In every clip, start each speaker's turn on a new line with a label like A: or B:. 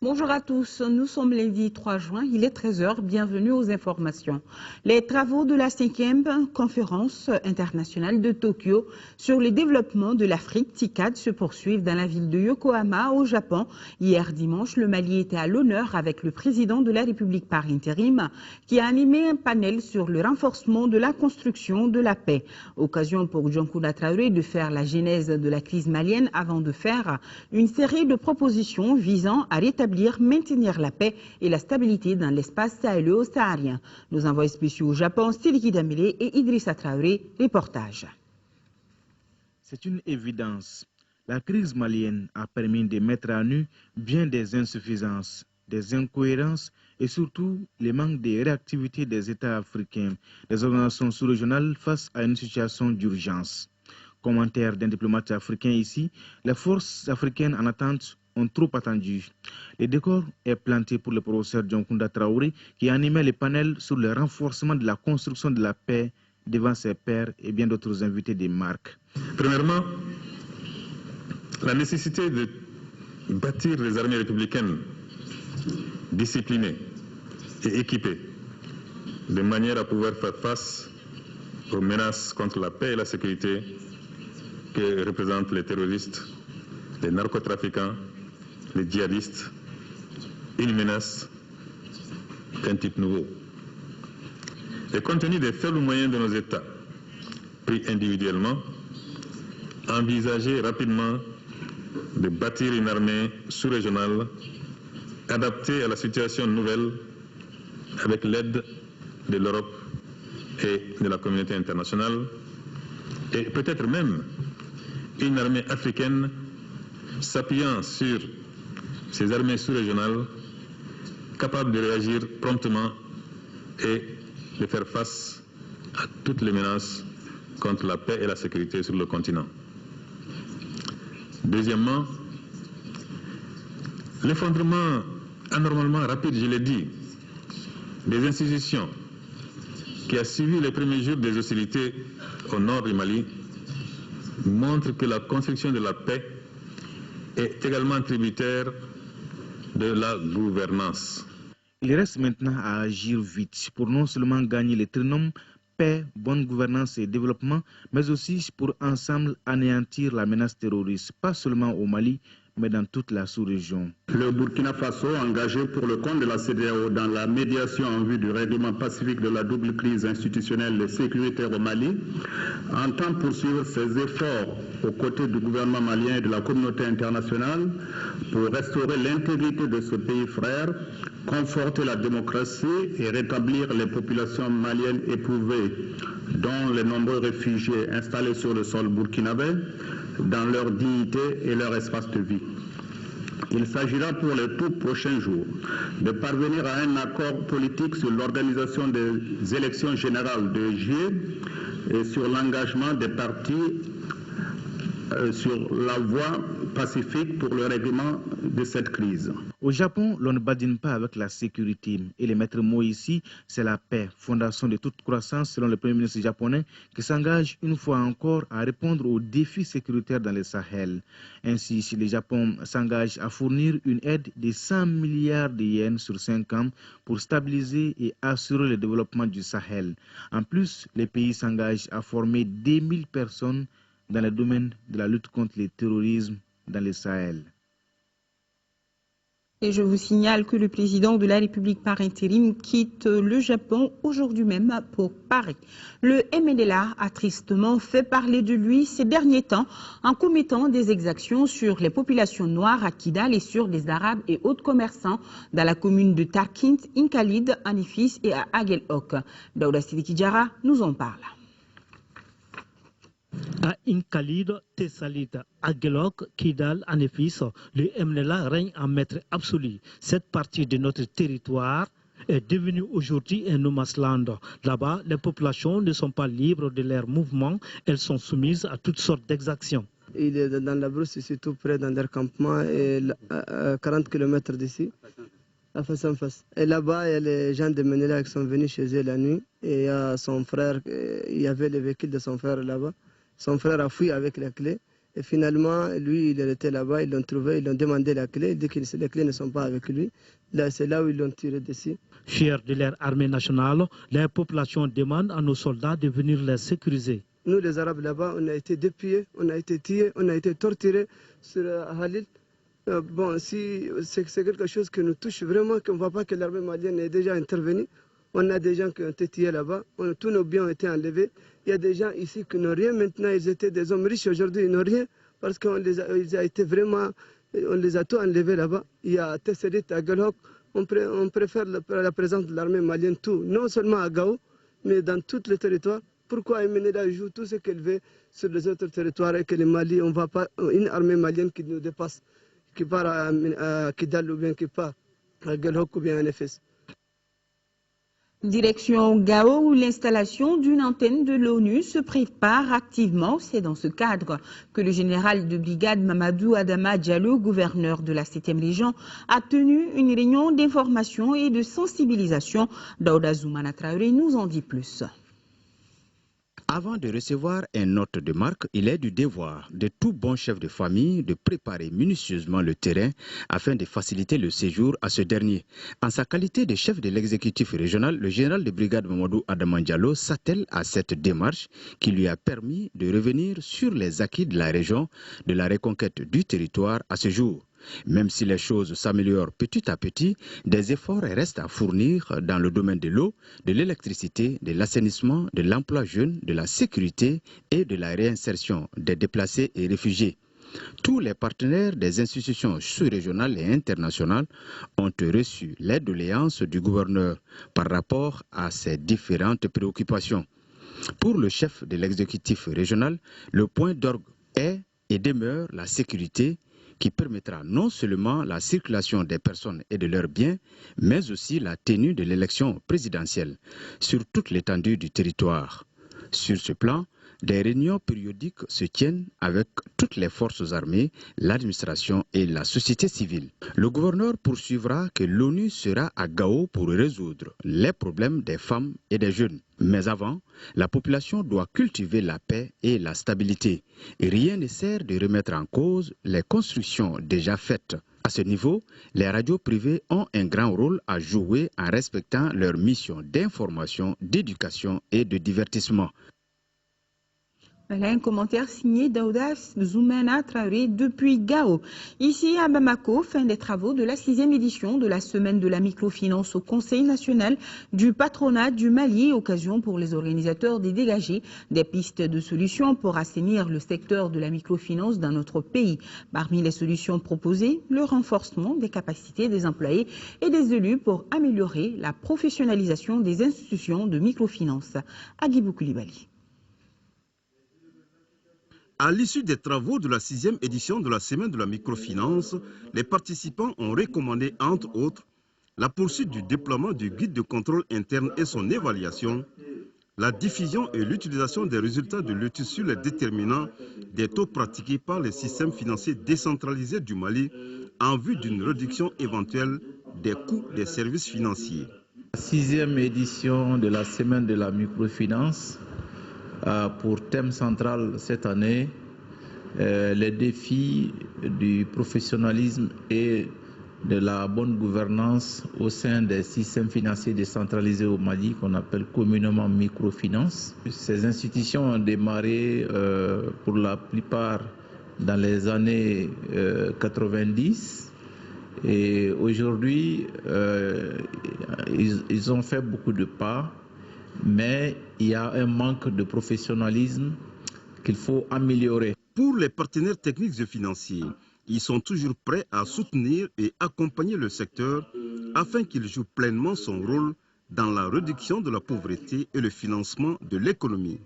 A: Bonjour à tous, nous sommes lundi 3 juin, il est 13 h, bienvenue aux informations. Les travaux de la 5e conférence internationale de Tokyo sur le développement de l'Afrique TICAD se poursuivent dans la ville de Yokohama au Japon. Hier dimanche, le Mali était à l'honneur avec le président de la République par intérim qui a animé un panel sur le renforcement de la construction de la paix. Occasion pour Dioncounda Traoré de faire la genèse de la crise malienne avant de faire une série de propositions visant à maintenir la paix et la stabilité dans l'espace sahélo-saharien. Nos envoyés spéciaux au Japon, Siliki Damile et Idrissa Traoré, reportage.
B: C'est une évidence. La crise malienne a permis de mettre à nu bien des insuffisances, des incohérences et surtout les manques de réactivité des États africains, des organisations sous-régionales face à une situation d'urgence. Commentaire d'un diplomate africain ici, les forces africaines en attente ont trop attendu. Le décor est planté pour le professeur Dioncounda Traoré qui animait le panel sur le renforcement de la construction de la paix devant ses pairs et bien d'autres invités des marques.
C: Premièrement, la nécessité de bâtir les armées républicaines disciplinées et équipées de manière à pouvoir faire face aux menaces contre la paix et la sécurité que représentent les terroristes, les narcotrafiquants, les djihadistes, une menace d'un type nouveau. Et compte tenu des faibles moyens de nos États, pris individuellement, envisager rapidement de bâtir une armée sous-régionale adaptée à la situation nouvelle avec l'aide de l'Europe et de la communauté internationale, et peut-être même une armée africaine s'appuyant sur ces armées sous-régionales capables de réagir promptement et de faire face à toutes les menaces contre la paix et la sécurité sur le continent. Deuxièmement, l'effondrement anormalement rapide, je l'ai dit, des institutions qui a suivi les premiers jours des hostilités au nord du Mali montre que la construction de la paix est également tributaire de la gouvernance.
B: Il reste maintenant à agir vite pour non seulement gagner les trinômes paix, bonne gouvernance et développement, mais aussi pour ensemble anéantir la menace terroriste, pas seulement au Mali, mais dans toute la sous-région.
D: Le Burkina Faso, engagé pour le compte de la CEDEAO dans la médiation en vue du règlement pacifique de la double crise institutionnelle et sécuritaire au Mali, entend poursuivre ses efforts aux côtés du gouvernement malien et de la communauté internationale pour restaurer l'intégrité de ce pays frère, conforter la démocratie et rétablir les populations maliennes éprouvées, dont les nombreux réfugiés installés sur le sol burkinabé, dans leur dignité et leur espace de vie. Il s'agira pour les tout prochains jours de parvenir à un accord politique sur l'organisation des élections générales de juillet et sur l'engagement des partis sur la voie pacifique pour le règlement de cette crise.
B: Au Japon, l'on ne badine pas avec la sécurité. Et le maître mot ici, c'est la paix, fondation de toute croissance selon le Premier ministre japonais, qui s'engage une fois encore à répondre aux défis sécuritaires dans le Sahel. Ainsi, si le Japon s'engage à fournir une aide de 100 milliards de yens sur 5 ans pour stabiliser et assurer le développement du Sahel. En plus, le pays s'engage à former 10 000 personnes dans le domaine de la lutte contre le terrorisme dans le Sahel.
A: Et je vous signale que le président de la République par intérim quitte le Japon aujourd'hui même pour Paris. Le MNLA a tristement fait parler de lui ces derniers temps en commettant des exactions sur les populations noires à Kidal et sur des Arabes et autres commerçants dans la commune de Tarkint, Inkalid, Anifis et à Aguelhok. Daouda Sidiki Diarra nous en parle.
E: À Inkalid, Tessalit, Aguelhok, Kidal, Anefis, le MNLA règne en maître absolu. Cette partie de notre territoire est devenue aujourd'hui un no man's land. Là-bas, les populations ne sont pas libres de leurs mouvements, elles sont soumises à toutes sortes d'exactions.
F: Il est dans la brousse, ici tout près dans leur campement, à 40 km d'ici, à face en face. Et là-bas, il y a les gens de MNLA qui sont venus chez eux la nuit, et il y a son frère, il y avait le véhicule de son frère là-bas. Son frère a fui avec les clés Et finalement, lui, il était là-bas, ils l'ont trouvé, ils l'ont demandé la clé. Il dit que les clés ne sont pas avec lui. Là, c'est là où ils l'ont tiré dessus.
E: Fiers de leur armée nationale, la population demande à nos soldats de venir les sécuriser.
F: Nous, les Arabes là-bas, on a été dépouillés, on a été tués, on a été torturés sur Halil. Bon, si c'est quelque chose qui nous touche vraiment, qu'on ne voit pas que l'armée malienne est déjà intervenue. On a des gens qui ont été tués là-bas, tous nos biens ont été enlevés. Il y a des gens ici qui n'ont rien maintenant, ils étaient des hommes riches, aujourd'hui ils n'ont rien parce qu'on les a été vraiment, on les a tout enlevés là-bas. Il y a Tesserit, à Galhok, on préfère la présence de l'armée malienne, tout, non seulement à Gao, mais dans tout le territoire. Pourquoi MNLA joue tout ce qu'elle veut sur les autres territoires et que le Mali, on ne voit pas une armée malienne qui nous dépasse, qui part à Kidal ou bien qui part à Galhok ou bien à Nefes.
A: Direction Gao, où l'installation d'une antenne de l'ONU se prépare activement. C'est dans ce cadre que le général de brigade Mamadou Adama Diallo, gouverneur de la 7e région, a tenu une réunion d'information et de sensibilisation. Daouda Zoumana Traoré nous en dit plus.
G: Avant de recevoir un note de marque, il est du devoir de tout bon chef de famille de préparer minutieusement le terrain afin de faciliter le séjour à ce dernier. En sa qualité de chef de l'exécutif régional, le général de brigade Mamadou Adama Diallo s'attelle à cette démarche qui lui a permis de revenir sur les acquis de la région, de la reconquête du territoire à ce jour. Même si les choses s'améliorent petit à petit, des efforts restent à fournir dans le domaine de l'eau, de l'électricité, de l'assainissement, de l'emploi jeune, de la sécurité et de la réinsertion des déplacés et réfugiés. Tous les partenaires des institutions sous-régionales et internationales ont reçu les doléances du gouverneur par rapport à ces différentes préoccupations. Pour le chef de l'exécutif régional, le point d'orgue est et demeure la sécurité, qui permettra non seulement la circulation des personnes et de leurs biens, mais aussi la tenue de l'élection présidentielle sur toute l'étendue du territoire. Sur ce plan, des réunions périodiques se tiennent avec toutes les forces armées, l'administration et la société civile. Le gouverneur poursuivra que l'ONU sera à Gao pour résoudre les problèmes des femmes et des jeunes. Mais avant, la population doit cultiver la paix et la stabilité. Et rien ne sert de remettre en cause les constructions déjà faites. À ce niveau, les radios privées ont un grand rôle à jouer en respectant leur mission d'information, d'éducation et de divertissement.
A: Voilà un commentaire signé Daouda Zoumana Traoré depuis Gao. Ici à Bamako, fin des travaux de la 6e édition de la semaine de la microfinance au Conseil national du patronat du Mali, occasion pour les organisateurs de dégager des pistes de solutions pour assainir le secteur de la microfinance dans notre pays. Parmi les solutions proposées, le renforcement des capacités des employés et des élus pour améliorer la professionnalisation des institutions de microfinance. Agibou Koulibaly.
H: À l'issue des travaux de la 6e édition de la Semaine de la microfinance, les participants ont recommandé, entre autres, la poursuite du déploiement du guide de contrôle interne et son évaluation, la diffusion et l'utilisation des résultats de l'étude sur les déterminants des taux pratiqués par les systèmes financiers décentralisés du Mali en vue d'une réduction éventuelle des coûts des services financiers.
I: La 6e édition de la Semaine de la microfinance pour thème central cette année, les défis du professionnalisme et de la bonne gouvernance au sein des systèmes financiers décentralisés au Mali, qu'on appelle communément microfinance. Ces institutions ont démarré pour la plupart dans les années 90 et aujourd'hui ils ont fait beaucoup de pas. Mais il y a un manque de professionnalisme qu'il faut améliorer.
H: Pour les partenaires techniques et financiers, ils sont toujours prêts à soutenir et accompagner le secteur afin qu'il joue pleinement son rôle dans la réduction de la pauvreté et le financement de l'économie.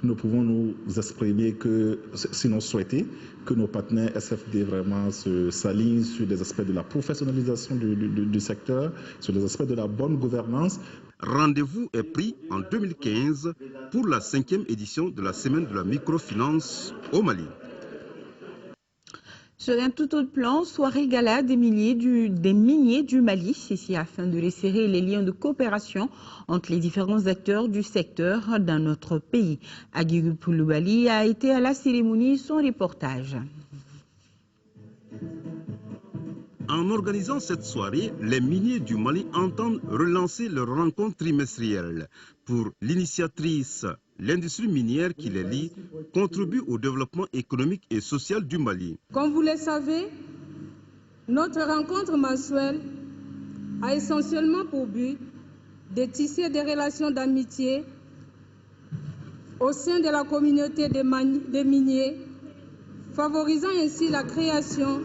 J: Nous pouvons nous exprimer que, sinon souhaiter, que nos partenaires SFD vraiment s'alignent sur des aspects de la professionnalisation du secteur, sur les aspects de la bonne gouvernance.
H: Rendez-vous est pris en 2015 pour la 5e édition de la Semaine de la microfinance au Mali.
A: Sur un tout autre plan, soirée gala des miniers du Mali, ceci afin de resserrer les liens de coopération entre les différents acteurs du secteur dans notre pays. Aguirre Pouloubali a été à la cérémonie, son reportage.
H: En organisant cette soirée, les miniers du Mali entendent relancer leur rencontre trimestrielle. Pour l'initiatrice, l'industrie minière qui les lie contribue au développement économique et social du Mali.
K: Comme vous le savez, notre rencontre mensuelle a essentiellement pour but de tisser des relations d'amitié au sein de la communauté des miniers, favorisant ainsi la création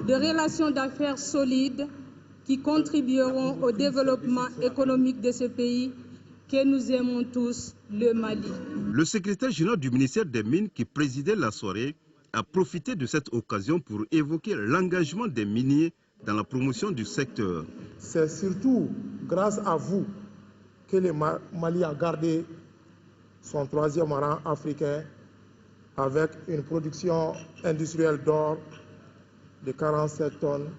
K: de relations d'affaires solides qui contribueront au développement économique de ce pays que nous aimons tous, le Mali.
H: Le secrétaire général du ministère des Mines qui présidait la soirée a profité de cette occasion pour évoquer l'engagement des miniers dans la promotion du secteur.
L: C'est surtout grâce à vous que le Mali a gardé son 3e rang africain avec une production industrielle d'or de 47 tonnes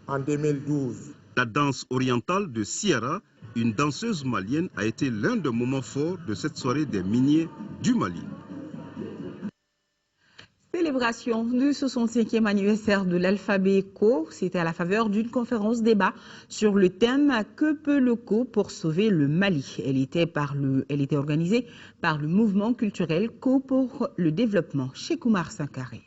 L: en 2012.
H: La danse orientale de Sierra, une danseuse malienne, a été l'un des moments forts de cette soirée des miniers du Mali.
A: Célébration du 65e anniversaire de l'alphabet Co, c'était à la faveur d'une conférence débat sur le thème « Que peut le Co pour sauver le Mali ?» Elle était organisée par le mouvement culturel Co pour le développement, Cheikh Oumar Sankaré.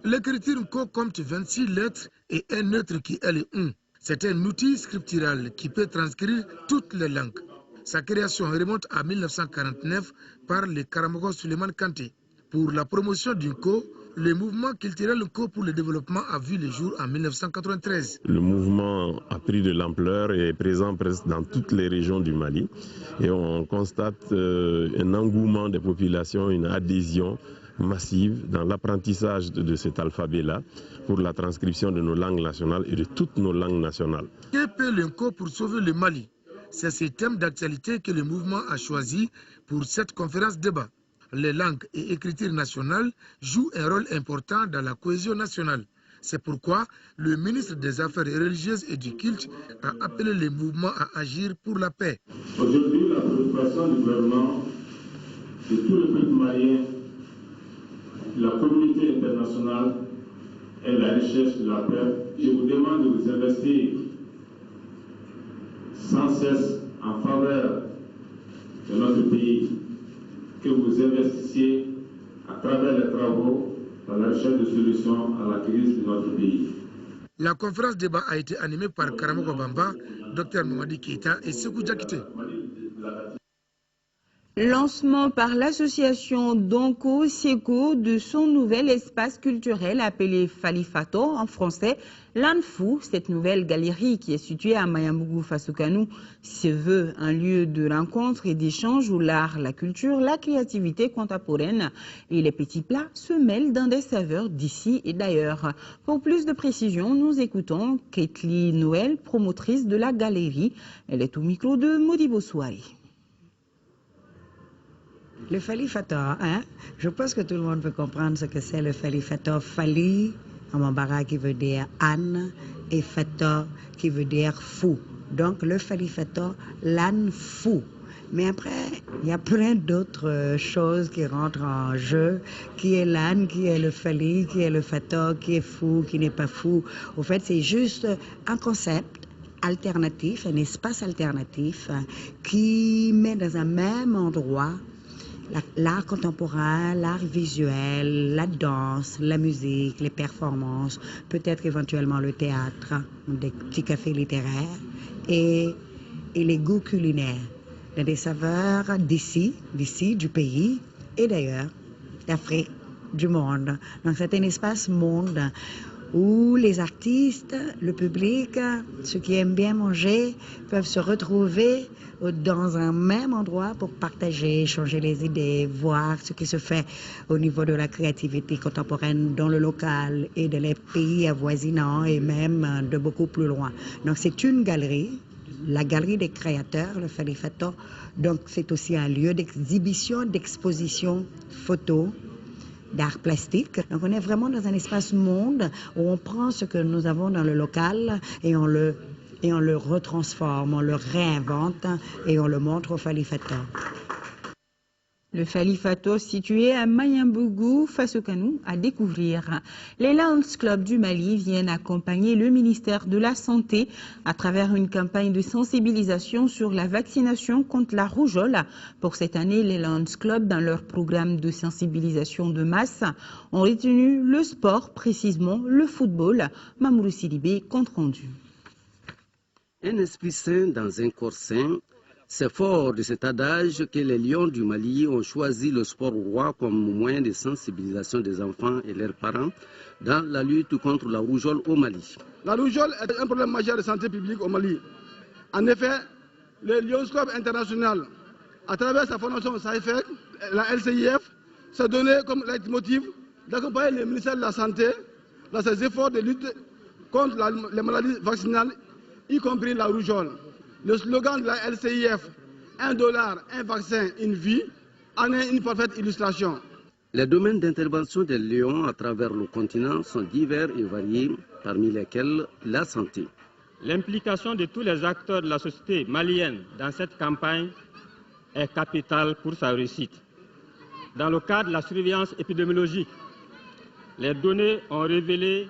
M: L'écriture Co compte 26 lettres et un neutre qui est le 1. C'est un outil scriptural qui peut transcrire toutes les langues. Sa création remonte à 1949 par le Karamogo Souleymane Kanté. Pour la promotion du Co, le mouvement culturel Co pour le développement a vu le jour en 1993.
N: Le mouvement a pris de l'ampleur et est présent presque dans toutes les régions du Mali. Et on constate un engouement des populations, une adhésion massive dans l'apprentissage de cet alphabet-là pour la transcription de nos langues nationales et de toutes nos langues nationales.
M: Que peut le Co pour sauver le Mali? C'est ce thème d'actualité que le mouvement a choisi pour cette conférence débat. Les langues et écritures nationales jouent un rôle important dans la cohésion nationale. C'est pourquoi le ministre des Affaires religieuses et du culte a appelé le mouvement à agir pour la paix.
O: Aujourd'hui, la préoccupation du gouvernement, de tout le peuple malien, la communauté internationale est la recherche de la paix. Je vous demande de vous investir sans cesse en faveur de notre pays, que vous investissiez à travers les travaux dans la recherche de solutions à la crise de notre pays.
M: La conférence débat a été animée par Karamogo Bamba, Dr Mamadi Keita et Sékou Diakité.
A: Lancement par l'association Donko Sieko de son nouvel espace culturel appelé Falifato en français, l'Anfou. Cette nouvelle galerie qui est située à Mayambougou Fassoukano se veut un lieu de rencontre et d'échange où l'art, la culture, la créativité contemporaine et les petits plats se mêlent dans des saveurs d'ici et d'ailleurs. Pour plus de précision, nous écoutons Ketli Noël, promotrice de la galerie. Elle est au micro de Modibo Souari.
P: Le Falifato, je pense que tout le monde peut comprendre ce que c'est le Falifato. Fali, en bambara, qui veut dire âne, et fato, qui veut dire fou. Donc le Falifato, l'âne fou. Mais après, il y a plein d'autres choses qui rentrent en jeu. Qui est l'âne, qui est le Fali, qui est le fato, qui est fou, qui n'est pas fou. Au fait, c'est juste un concept alternatif, un espace alternatif qui met dans un même endroit l'art contemporain, l'art visuel, la danse, la musique, les performances, peut-être éventuellement le théâtre, des petits cafés littéraires et les goûts culinaires, des saveurs d'ici, du pays et d'ailleurs d'Afrique, du monde. Donc c'est un espace monde où les artistes, le public, ceux qui aiment bien manger, peuvent se retrouver dans un même endroit pour partager, échanger les idées, voir ce qui se fait au niveau de la créativité contemporaine dans le local et dans les pays avoisinants et même de beaucoup plus loin. Donc c'est une galerie, la galerie des créateurs, le Falifato. Donc c'est aussi un lieu d'exhibition, d'exposition photo, d'art plastique. Donc on est vraiment dans un espace monde où on prend ce que nous avons dans le local et on le retransforme, on le réinvente et on le montre au Falifato.
A: Le Falifato, situé à Mayambougou, face au Kanou, à découvrir. Les Lions Club du Mali viennent accompagner le ministère de la Santé à travers une campagne de sensibilisation sur la vaccination contre la rougeole. Pour cette année, les Lions Club, dans leur programme de sensibilisation de masse, ont retenu le sport, précisément le football. Mamourou Sidibé, compte rendu.
Q: Un esprit sain dans un corps sain. C'est fort de cet adage que les Lions du Mali ont choisi le sport roi comme moyen de sensibilisation des enfants et leurs parents dans la lutte contre la rougeole au Mali.
R: La rougeole est un problème majeur de santé publique au Mali. En effet, le Lions Club International, à travers sa fondation SAIFEC, la LCIF, s'est donné comme leitmotiv d'accompagner le ministère de la Santé dans ses efforts de lutte contre les maladies vaccinales, y compris la rougeole. Le slogan de la LCIF, $1, un vaccin, une vie, en est une parfaite illustration.
Q: Les domaines d'intervention des Lions à travers le continent sont divers et variés, parmi lesquels la santé.
S: L'implication de tous les acteurs de la société malienne dans cette campagne est capitale pour sa réussite. Dans le cadre de la surveillance épidémiologique, les données ont révélé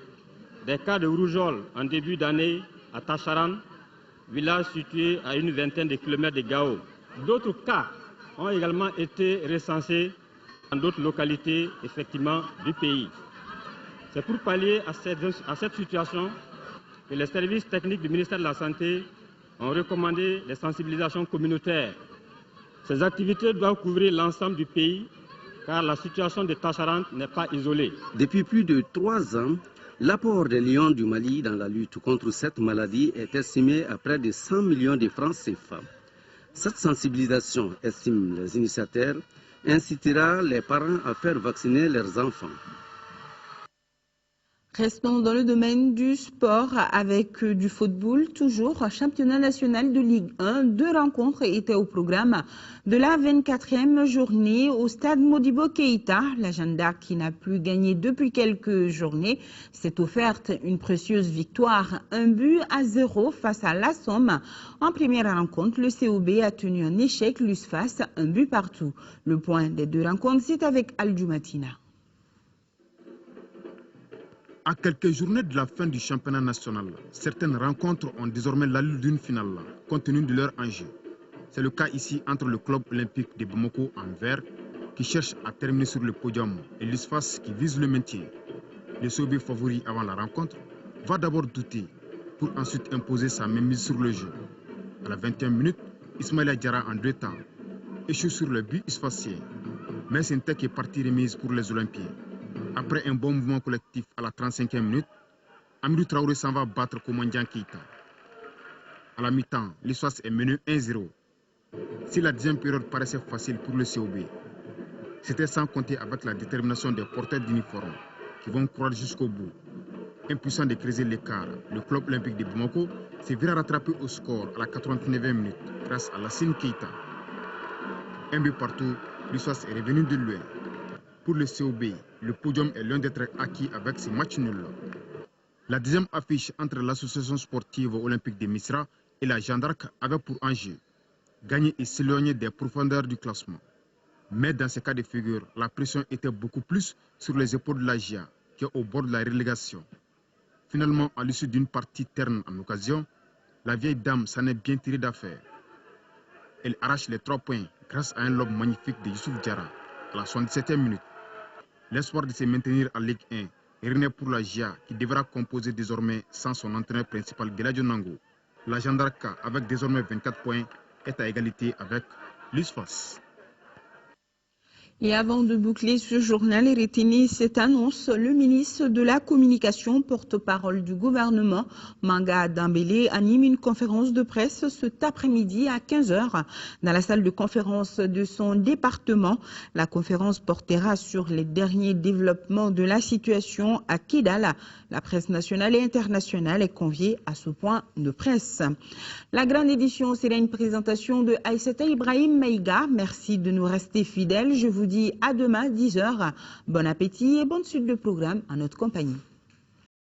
S: des cas de rougeole en début d'année à Tacharan, village situé à une vingtaine de kilomètres de Gao. D'autres cas ont également été recensés dans d'autres localités, effectivement, du pays. C'est pour pallier à cette situation que les services techniques du ministère de la Santé ont recommandé les sensibilisations communautaires. Ces activités doivent couvrir l'ensemble du pays, car la situation de Tacharan n'est pas isolée.
Q: Depuis plus de 3 ans, l'apport des Lions du Mali dans la lutte contre cette maladie est estimé à près de 100 millions de francs CFA. Cette sensibilisation, estiment les initiateurs, incitera les parents à faire vacciner leurs enfants.
A: Restons dans le domaine du sport avec du football, toujours championnat national de Ligue 1. 2 rencontres étaient au programme de la 24e journée au stade Modibo Keïta. La Jeanne d'Arc, qui n'a plus gagné depuis quelques journées, s'est offerte une précieuse victoire, 1-0 face à la Somme. En première rencontre, le COB a tenu un échec l'USFAS, 1 partout. Le point des 2 rencontres, c'est avec Aldou Matina.
B: À quelques journées de la fin du championnat national, certaines rencontres ont désormais l'allure d'une finale, compte tenu de leur enjeu. C'est le cas ici entre le club olympique de Bamako en vert, qui cherche à terminer sur le podium, et l'USFAS qui vise le maintien. Le COB favori avant la rencontre va d'abord douter, pour ensuite imposer sa mainmise sur le jeu. À la 21e minute, Ismaïla Diarra en 2 temps échoue sur le but USFASien, mais c'est une tête qui est partie remise pour les Olympiens. Après un bon mouvement collectif à la 35e minute, Amidou Traoré s'en va battre Komandian Keïta. À la mi-temps, l'USFAS est mené 1-0. Si la 10e période paraissait facile pour le COB, c'était sans compter avec la détermination des porteurs d'uniformes qui vont croire jusqu'au bout. Impuissant de creuser l'écart, le club olympique de Bamako s'est viré rattrapé au score à la 89e minute grâce à Lassine Keïta. 1 but partout, l'USFAS est revenu de loin. Pour le COB, le podium est loin d'être acquis avec ces matchs nuls. La 10e affiche entre l'association sportive olympique de Misra et la Jeanne d'Arc avait pour enjeu gagner et s'éloigner des profondeurs du classement. Mais dans ce cas de figure, la pression était beaucoup plus sur les épaules de la GIA qui est au bord de la relégation. Finalement, à l'issue d'une partie terne en occasion, la vieille dame s'en est bien tirée d'affaire. Elle arrache les 3 points grâce à un lob magnifique de Youssouf Diarra à la 77e minute. L'espoir de se maintenir en Ligue 1 est rené pour la GIA qui devra composer désormais sans son entraîneur principal Geladio Nango. La Jeanne d'Arc, avec désormais 24 points, est à égalité avec l'USFAS.
A: Et avant de boucler ce journal et retenir cette annonce, le ministre de la Communication, porte-parole du gouvernement, Manga Dambélé, anime une conférence de presse cet après-midi à 15 h dans la salle de conférence de son département. La conférence portera sur les derniers développements de la situation à Kidal. La presse nationale et internationale est conviée à ce point de presse. La grande édition sera une présentation de Aïssata Ibrahim Maïga. Merci de nous rester fidèles. Je vous dis dis à demain 10h. Bon appétit et bonne suite de programme en notre compagnie.